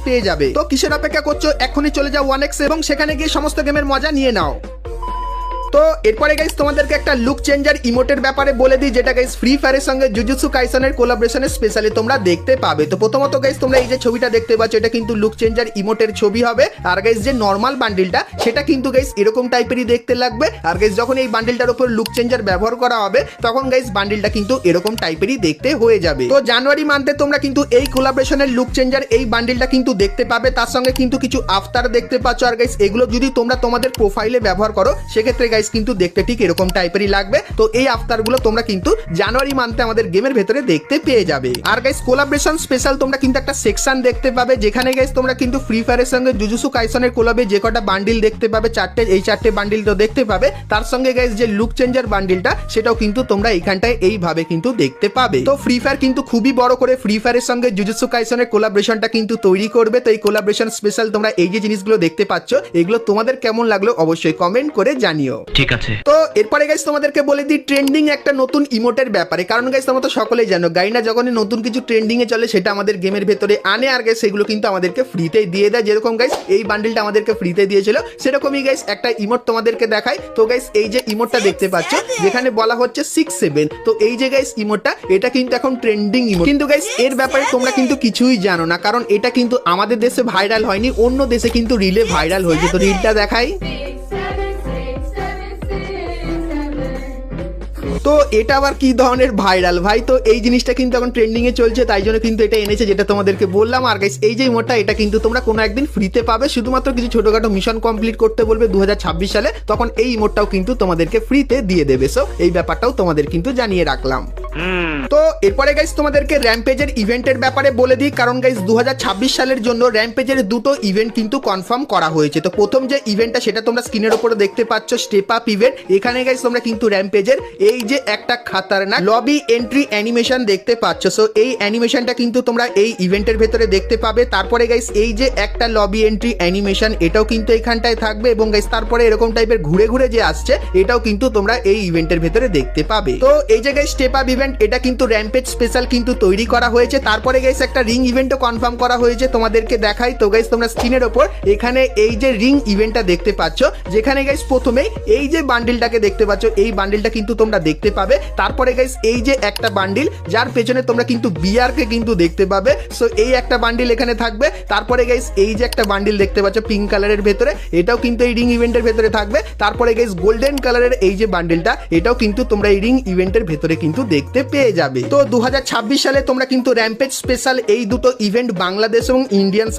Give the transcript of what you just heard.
পেয়ে যাবে। তো কিসের অপেক্ষা করছো, এখনই চলে যাও 1x এবং সেখানে গিয়ে সমস্ত গেমের মজা নিয়ে নাও। তো এরপরে গাইস তোমাদেরকে একটা লুক চেঞ্জার ইমোটের ব্যাপারে বলে দিই, যেটা গাইস ফ্রি ফায়ারের সঙ্গে জুজুৎসু কাইসেনের কোলাবোরেশনে স্পেশালি তোমরা দেখতে পাবে। তো প্রথমত গাইস তোমরা এই যে ছবিটা দেখতে পাচ্ছ, এটা কিন্তু লুক চেঞ্জার ইমোটের ছবি হবে। আর গাইস যে নর্মাল বান্ডিলটা সেটা কিন্তু গাইস এরকম টাইপেরই দেখতে লাগবে। আর গাইস যখন এই বান্ডিলটার উপর লুক চেঞ্জার ব্যবহার করা হবে তখন গাইস বান্ডিলটা কিন্তু এরকম টাইপেরই দেখতে হয়ে যাবে। তো জানুয়ারি মান্থে তোমরা কিন্তু এই কোলাবোরেশনের লুক চেঞ্জার এই বান্ডিলটা কিন্তু দেখতে পাবে। তার সঙ্গে কিন্তু কিছু আফতার দেখতে পাচ্ছ। আর গাইস এগুলো যদি তোমরা তোমাদের প্রোফাইলে ব্যবহার করো সেক্ষেত্রে গাইস কিন্তু দেখতে ঠিক এরকম টাইপেরই লাগবে। তো এই আফতারগুলো তোমরা কিন্তু জানুয়ারি মান্থে আমাদের গেমের ভেতরে দেখতে পেয়ে যাবে। আর গাইস কোলাবোরেশন স্পেশাল তোমরা কিন্তু একটা সেকশন দেখতে পাবে, যেখানে গাইস তোমরা কিন্তু ফ্রি ফায়ারের সঙ্গে জুজুৎসু কাইসেনের কোলাবে যে কটা বান্ডিল দেখতে পাবে, এই চারটে বান্ডিল তো দেখতে পাবে। তার সঙ্গে গাইস যে লুক চেঞ্জার বান্ডিলটা সেটাও কিন্তু তোমরা এইখানটায় এইভাবে কিন্তু দেখতে পাবে। তো ফ্রি ফায়ার কিন্তু খুবই বড় করে ফ্রি ফায়ারের সঙ্গে জুজুৎসু কাইসেনের কোলাবোরেশনটা কিন্তু তৈরি করবে। তো এই কোলাবোরেশন স্পেশাল তোমরা এই যে জিনিসগুলো দেখতে পাচ্ছ এগুলো তোমাদের কেমন লাগলো অবশ্যই কমেন্ট করে জানিও। ঠিক আছে। তো এরপরে গাইস তোমাদেরকে বলে দিই ট্রেন্ডিং একটা নতুন ইমোটের ব্যাপারে, কারণ গাইস তোমরা তো সকলেই জানো গাইনা যখনই নতুন কিছু ট্রেন্ডিং এ চলে সেটা আমাদের গেমের ভেতরে আনে। আর গাইস সেগুলো কিন্তু আমাদেরকে ফ্রিতে দিয়ে দেয়। যেরকম গাইস এই বান্ডেলটা আমাদেরকে ফ্রিতে দিয়েছিল সেরকমই গাইস একটা ইমোট তোমাদেরকে দেখাই। তো গাইস এই যে ইমোটটা দেখতে পাচ্ছ যেখানে বলা হচ্ছে 6-7, তো এই যে গাইস ইমোটটা এটা কিন্তু এখন ট্রেন্ডিং ইমোট। কিন্তু গাইস এর ব্যাপারে তোমরা কিন্তু কিছুই জানো না, কারণ এটা কিন্তু আমাদের দেশে ভাইরাল হয়নি, অন্য দেশে কিন্তু রিলে ভাইরাল হয়েছে। তো রিলটা দেখাই। তো এটা আবার কি ধরনের ভাইরাল ভাই, তো এই জিনিসটা কিন্তু এখন ট্রেন্ডিং এ চলছে, তাই জন্য কিন্তু এটা এনেছে যেটা তোমাদেরকে বললাম। আর গাইস এই যে ইমোটটা এটা কিন্তু তোমরা কোনো একদিন ফ্রিতে পাবে, শুধুমাত্র কিছু ছোটখাটো মিশন কমপ্লিট করতে বলবে 2026 সালে, তখন এই ইমোটটাও কিন্তু তোমাদেরকে ফ্রিতে দিয়ে দেবে। সো এই ব্যাপারটাও তোমাদের কিন্তু জানিয়ে রাখলাম। তো এরপরে গাইস তোমাদেরকে র্যাম্পেজের ইভেন্টের ব্যাপারে বলে দিই, কারণ গাইস 2026 সালের জন্য র্যাম্পেজের দুটো ইভেন্ট কিন্তু কনফার্ম করা হয়েছে। তো প্রথম যে ইভেন্টটা সেটা তোমরা স্ক্রিনের উপরে দেখতে পাচ্ছ, স্টেপ আপ ইভেন্ট। এখানে গাইস তোমরা কিন্তু র্যাম্পেজের এই যে একটা খাতারনাক লবি এন্ট্রি অ্যানিমেশন দেখতে পাচ্ছ। সো এই অ্যানিমেশনটা কিন্তু তোমরা এই ইভেন্টের ভেতরে দেখতে পাবে। তারপরে গাইস এই যে একটা লবি এন্ট্রি অ্যানিমেশন এটাও কিন্তু এখানটায় থাকবে, এবং গাইস তারপরে এরকম টাইপের ঘুরে ঘুরে যে আসছে এটাও কিন্তু তোমরা এই ইভেন্টের ভেতরে দেখতে পাবে। তো এই যে গাইস স্টেপ আপ ইভেন্ট এটা কিন্তু র্যাম্পেজ স্পেশাল কিন্তু তৈরি করা হয়েছে। তারপরে গাইস একটা রিং ইভেন্টও কনফার্ম করা হয়েছে, তোমাদেরকে দেখাই। তো গাইস তোমরা স্ক্রিনের ওপর এখানে এই যে রিং ইভেন্টটা দেখতে পাচ্ছ, যেখানে গাইস প্রথমেই এই যে বান্ডিলটাকে দেখতে পাচ্ছ এই বান্ডিলটা কিন্তু তোমরা দেখতে পাবে। তারপরে গাইস এই যে একটা বান্ডিল যার পেছনে তোমরা কিন্তু বিআর কে কিন্তু দেখতে পাবে। সো এই একটা বান্ডিল এখানে থাকবে। তারপরে গাইস এই যে একটা বান্ডিল দেখতে পাচ্ছ পিঙ্ক কালারের ভেতরে, এটাও কিন্তু এই রিং ইভেন্টের ভেতরে থাকবে। তারপরে গাইস গোল্ডেন কালারের এই যে বান্ডিলটা এটাও কিন্তু তোমরা এই রিং ইভেন্টের ভেতরে কিন্তু দেখতে পেয়ে যাবে। তো 2026 সালে তোমরা কিন্তু র্যাম্পেজ স্পেশাল এই দুটো ইভেন্ট বাংলাদেশ এবং ইন্ডিয়ান